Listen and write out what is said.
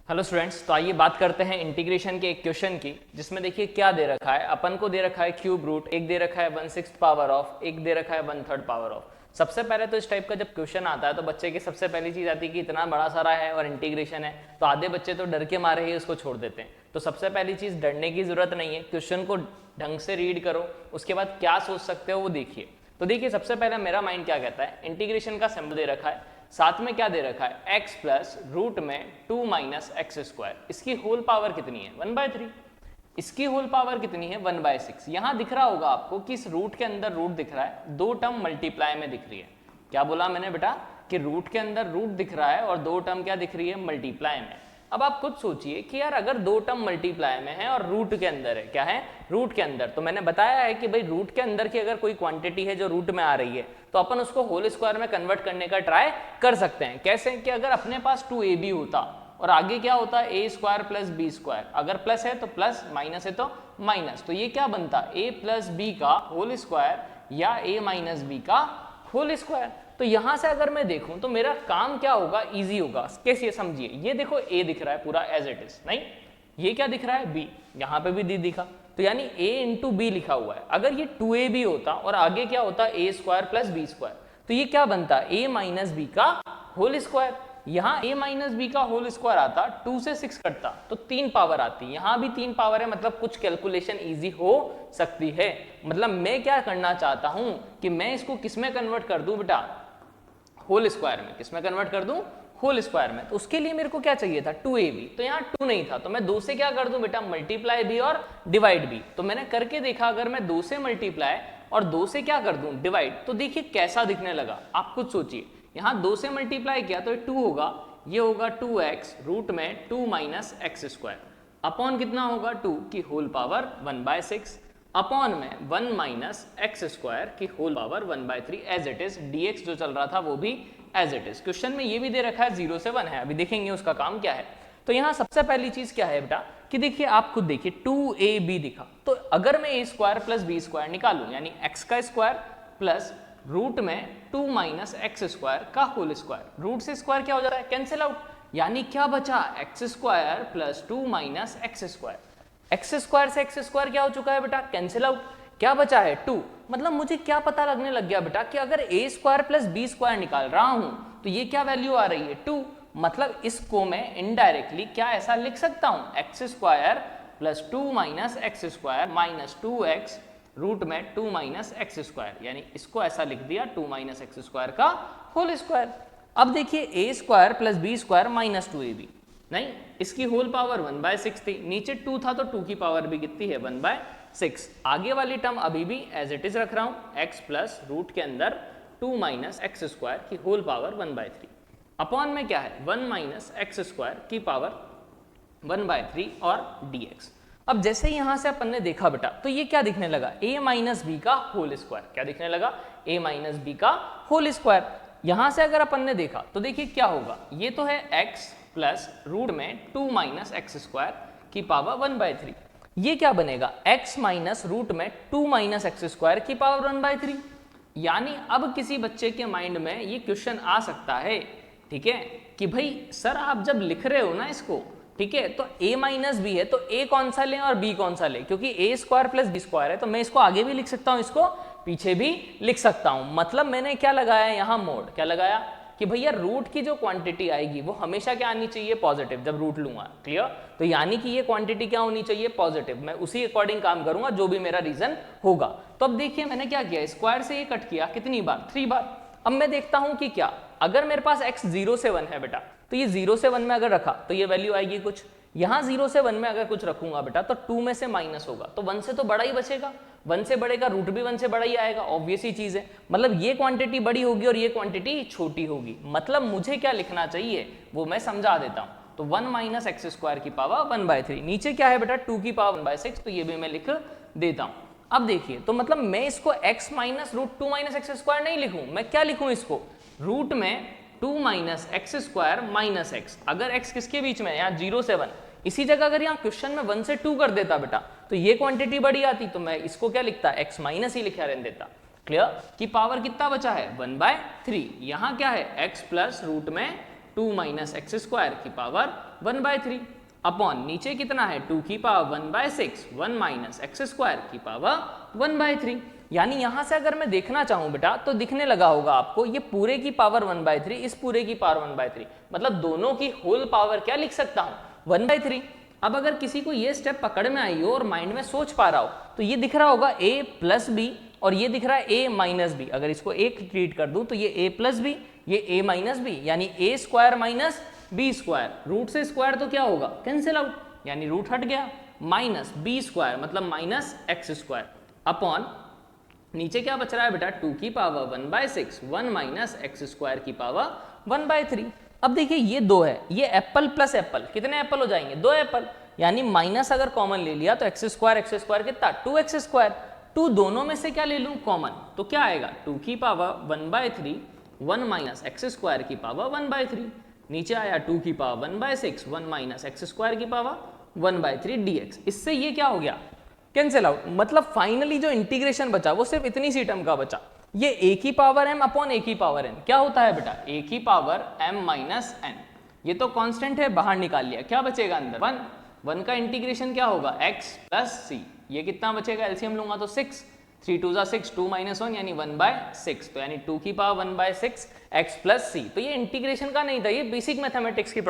Hello students, तो आइए बात करते हैं इंटीग्रेशन के एक क्वेश्चन की, जिसमें देखिए क्या दे रखा है। अपन को दे रखा है क्यूब रूट, एक दे रखा है 1/6 पावर ऑफ, एक दे रखा है 1/3 पावर ऑफ। सबसे पहले तो इस टाइप का जब क्वेश्चन आता है तो बच्चे की सबसे पहली चीज आती है कि इतना बड़ा सारा है और इंटीग्रेशन है, तो आधे बच्चे तो डर के मारे ही उसको छोड़ देते हैं। तो सबसे पहली चीज, डरने की जरूरत नहीं है, क्वेश्चन को ढंग से रीड करो, उसके बाद क्या सोच सकते हो वो देखिए। तो देखिए सबसे पहले मेरा माइंड क्या कहता है, इंटीग्रेशन का सिंबल दे रखा है, साथ में क्या दे रखा है x प्लस रूट में 2 माइनस एक्स स्क्वायर। इसकी होल पावर कितनी है 1/3, इसकी होल पावर कितनी है 1/6। यहां दिख रहा होगा आपको कि इस रूट के अंदर रूट दिख रहा है, दो टर्म मल्टीप्लाई में दिख रही है। क्या बोला मैंने बेटा कि रूट के अंदर रूट दिख रहा है और दो टर्म क्या दिख रही है मल्टीप्लाई में। अब आप खुद सोचिए कि यार अगर दो टर्म मल्टीप्लाई में है और रूट के अंदर है, क्या है रूट के अंदर, तो मैंने बताया है कि भाई रूट के अंदर की अगर कोई क्वांटिटी है जो रूट में आ रही है तो अपन उसको होल स्क्वायर में कन्वर्ट करने का ट्राई कर सकते हैं। कैसे कि अगर अपने पास 2ab होता और आगे क्या होता है a² प्लस b², अगर प्लस है तो प्लस, माइनस है तो माइनस, तो ये क्या बनता a प्लस b का होल स्क्वायर या a माइनस b का होल स्क्वायर। तो यहां से अगर मैं देखूं तो मेरा काम क्या होगा, इजी होगा। कैसे समझिए, ये देखो a दिख रहा है पूरा एज इट इज, नहीं ये क्या दिख रहा है b, यहां पे भी d दिखा, तो यानी a इंटू बी लिखा हुआ है। अगर ये 2ab होता और आगे क्या होता a² प्लस b², तो ये क्या बनता a माइनस b का होल स्क्वायर। यहाँ a माइनस बी का होल स्क्वायर आता, 2 से 6 कटता तो 3 पावर आती, यहाँ भी 3 पावर है, मतलब कुछ कैलकुलेशन इजी हो सकती है। मतलब मैं क्या करना चाहता हूं कि मैं इसको किस में कन्वर्ट कर दूं बेटा, होल स्क्वायर में। किस में कन्वर्ट कर दूं, होल स्क्वायर में। तो उसके लिए मेरे को क्या चाहिए था 2ab, तो यहाँ 2 नहीं था, तो मैं 2 से क्या कर दूं बेटा मल्टीप्लाई भी और डिवाइड भी। तो मैंने करके देखा, अगर मैं 2 से मल्टीप्लाई और 2 से क्या कर दूं डिवाइड, तो देखिए कैसा दिखने लगा। आप खुद सोचिए, यहाँ 2 से मल्टीप्लाई किया तो 2 होगा, ये होगा 2x रूट में 2 माइनस एक्स स्क्वायर, अपॉन कितना होगा 2 की होल पावर 1/6, अपॉन में 1 माइनस एक्स स्क्वायर की whole power 1/3 as it is. dx जो चल रहा था वो भी एज इट इज। क्वेश्चन में ये भी दे रखा है 0 से 1 है, अभी देखेंगे उसका काम क्या है। तो यहाँ सबसे पहली चीज क्या है बेटा कि देखिए आप खुद देखिए 2ab दिखा, तो अगर मैं a² प्लस b² निकालूं, यानी x का स्क्वायर प्लस रूट में 2 माइनस एक्स स्क्वायर का होल स्क्वायर, रूट से स्क्वायर क्या हो जा रहा है कैंसिल आउट, यानी क्या बचा x² plus 2 minus X square. X square से एक्स स्क्वायर क्या हो चुका है बेटा कैंसिल आउट, क्या बचा है 2। मतलब मुझे क्या पता लगने लग गया बेटा कि अगर a² प्लस b² निकाल रहा हूं तो ये क्या वैल्यू आ रही है 2। मतलब इसको मैं इनडायरेक्टली क्या ऐसा लिख सकता हूं, x² plus 2 minus X square minus 2x root में 2 माइनस एक्स स्क्वायर, यानी इसको ऐसा लिख दिया 2 माइनस एक्स स्क्वायर का होल स्क्वायर। अब देखिए a² plus b² minus 2ab, नहीं इसकी होल पावर 1/6 थी, नीचे 2 था तो 2 की पावर भी कितनी है 1/6। आगे वाली टर्म अभी भी एज इट इज रख रहा हूं, x प्लस रूट के अंदर 2 माइनस एक्स स्क्वायर की होल पावर 1/3, अपॉन में क्या है 1 माइनस एक्स स्क्वायर की पावर 1/3 और dx। अब जैसे ही यहां से अपन ने देखा बेटा तो ये क्या दिखने लगा, a माइनस बी का होल स्क्वायर। क्या दिखने लगा, a माइनस बी का होल स्क्वायर। यहां से अगर अपन ने देखा तो देखिए क्या होगा, ये तो है x प्लस रूट में 2 माइनस एक्स स्क्वायर की पावर 1/3, ये क्या बनेगा x माइनस रूट में 2 माइनस एक्स स्क्वायर की पावर 1/3। यानी अब किसी बच्चे के माइंड में ये क्वेश्चन आ सकता है, ठीक है, कि भाई सर आप जब लिख रहे हो ना इसको, ठीक है, तो a माइनस बी है तो a कौन सा लें और b कौन सा लें, क्योंकि a² प्लस b² है तो मैं इसको आगे भी लिख सकता हूं, इसको पीछे भी लिख सकता हूं। मतलब मैंने क्या लगाया यहां मोड, क्या लगाया कि भैया रूट की जो क्वांटिटी आएगी वो हमेशा क्या आनी चाहिए पॉजिटिव, जब रूट लूंगा, क्लियर। तो यानी कि ये क्वांटिटी क्या होनी चाहिए पॉजिटिव, मैं उसी अकॉर्डिंग काम करूंगा जो भी मेरा रीजन होगा। तो अब देखिए मैंने क्या किया, स्क्वायर से ये कट किया कितनी बार 3 बार। अब मैं देखता हूं कि क्या, अगर मेरे पास x 0 से 1 है बेटा, तो ये 0 से 1 में अगर रखा तो ये वैल्यू आएगी कुछ, यहां 0 से 1 में अगर कुछ रखूंगा बेटा तो 2 में से माइनस होगा, तो 1 से तो बड़ा ही बचेगा, 1 से बढ़ेगा रूट भी 1 से बड़ा ही आएगा, ऑब्वियस ही चीज है। मतलब ये क्वांटिटी बड़ी होगी और ये क्वांटिटी छोटी होगी। मतलब मुझे क्या लिखना चाहिए वो मैं समझा देता हूं। तो 1 माइनस एक्स स्क्वायर की पावर 1/3, नीचे क्या है बेटा 2 की पावर 1/6, तो ये भी मैं लिख देता हूं। अब देखिए तो मतलब मैं इसको x minus root 2 minus X square नहीं लिखूं, मैं क्या लिखूं इसको रूट में 2 minus X square minus X. अगर x किसके बीच में है, यहाँ 0 से 1, इसी जगह अगर यहाँ क्वेश्चन में 1 से 2 कर देता बेटा तो ये क्वांटिटी बड़ी आती, तो मैं इसको क्या लिखता x माइनस ही लिखा रहने देता। क्लियर, कि पावर कितना बचा है 1/3। यहाँ क्या है x प्लस रूट में 2 माइनस एक्स स्क्वायर की पावर 1/3 अपॉन नीचे कितना है 2 की पावर 1/6 1 माइनस एक्स स्क्वायर की पावर 1/3। यानी यहां से अगर मैं देखना चाहूं बेटा तो दिखने लगा होगा आपको ये पूरे की पावर 1/3 इस पूरे की पावर 1/3 मतलब दोनों की होल पावर क्या लिख सकता हूं 1/3। अब अगर किसी को ये स्टेप पकड़ में आई हो और माइंड में सोच पा रहा हो तो ये दिख रहा होगा a प्लस बी और ये दिख रहा है a माइनस बी। अगर इसको एक ट्रीट कर दूं तो ये a प्लस बी ये a माइनस बी यानी a square minus B square. Root से स्क्वायर तो क्या होगा कैंसिल आउट यानी रूट हट गया माइनस बी स्क्वायर मतलब माइनस एक्स स्क्वायर अपॉन नीचे क्या बच रहा है बेटा 2 की पावर 1/6 1 माइनस एक्स स्क्वायर की पावर 1/3। अब देखिए ये 2 है ये एप्पल प्लस एप्पल कितने एप्पल हो जाएंगे 2 एप्पल यानी माइनस अगर कॉमन ले लिया तो एक्स स्क्वायर कितना 2x स्क्वायर 2 दोनों में से क्या ले लूं कॉमन तो क्या आएगा 2 की पावर 1/3 1 माइनस एक्स स्क्वायर की पावर 1/3 नीचे आया 2 की पावर 1/6 1 माइनस एक्स स्क्वायर की पावर 1/3 dx। इससे ये क्या हो गया कैंसिल आउट मतलब फाइनली जो इंटीग्रेशन बचा वो सिर्फ इतनी सी टर्म का बचा ये a की पावर m अपॉन a की पावर n क्या होता है बेटा a की पावर m माइनस n ये तो कांस्टेंट है बाहर निकाल लिया क्या बचेगा अंदर 1 का इंटीग्रेशन क्या होगा x प्लस c ये कितना बचेगा एलसीएम लूंगा तो 6 3 2 6 2 माइनस 1 यानी 1/6 तो यानी 2 की पावर 1/6 x प्लस c। तो ये इंटीग्रेशन का नहीं था ये बेसिक मैथमेटिक्स की